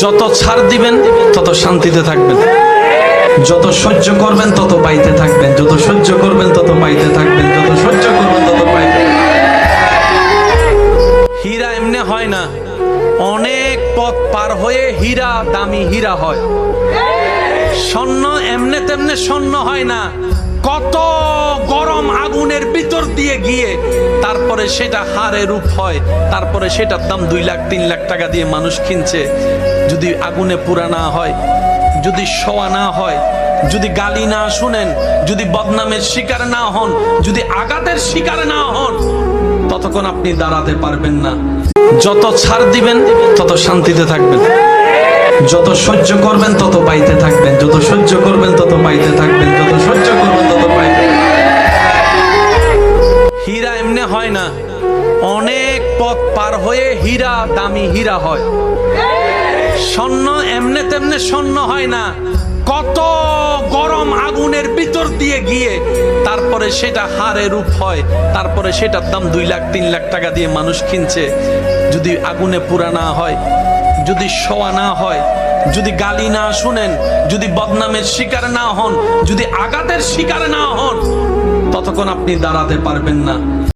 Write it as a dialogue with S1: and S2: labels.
S1: যত ছাড় দিবেন তত শান্তিতে থাকবেন, যত সহ্য করবেন তত পাইতে থাকবেন, যত সহ্য করবেন তত পাইতে থাকবেন, যত সহ্য করবেন তত পাইতে। হীরা এমনি হয় না, অনেক পথ পার হয়ে হীরা দামি হীরা হয়। স্বর্ণ এমনে তেমনে স্বর্ণ হয় না, কত গরম আগুনের ভিতর দিয়ে গিয়ে তারপরে সেটা হারে রূপ হয়, তারপরে সেটার দাম 2 লাখ 3 লাখ টাকা দিয়ে মানুষ কিনছে। যদি আগুনে পুরা না হয়, যদি শোয়া না হয়, যদি গালি না শুনেন, যদি বদনামের শিকার না হন, যদি আঘাতের শিকার না হন, ততক্ষণ আপনি দাঁড়াতে পারবেন না। যত ছাড় দিবেন তত শান্তিতে থাকবেন, যত সহ্য করবেন তত পাইতে থাকবেন, যত সহ্য করবেন তত পাইতে থাকবেন, যত সহ্য করবেন তত পাইতে। হীরা এমনি হয় না, অনেক পথ পার হয়ে হীরা দামি হীরা হয়। স্বর্ণ এমনে তেমনে স্বর্ণ হয় না, কত গরম আগুনের ভিতর দিয়ে গিয়ে তারপরে সেটা হারে রূপ হয়, তারপরে সেটার দাম 2 লাখ 3 লাখ টাকা দিয়ে মানুষ কিনছে। যদি আগুনে পুরা না হয়, যদি শোয়া না হয়, যদি গালি না শুনেন, যদি বদনামের শিকার না হন, যদি আঘাতের শিকার না হন, ততক্ষণ আপনি দাঁড়াতে পারবেন না।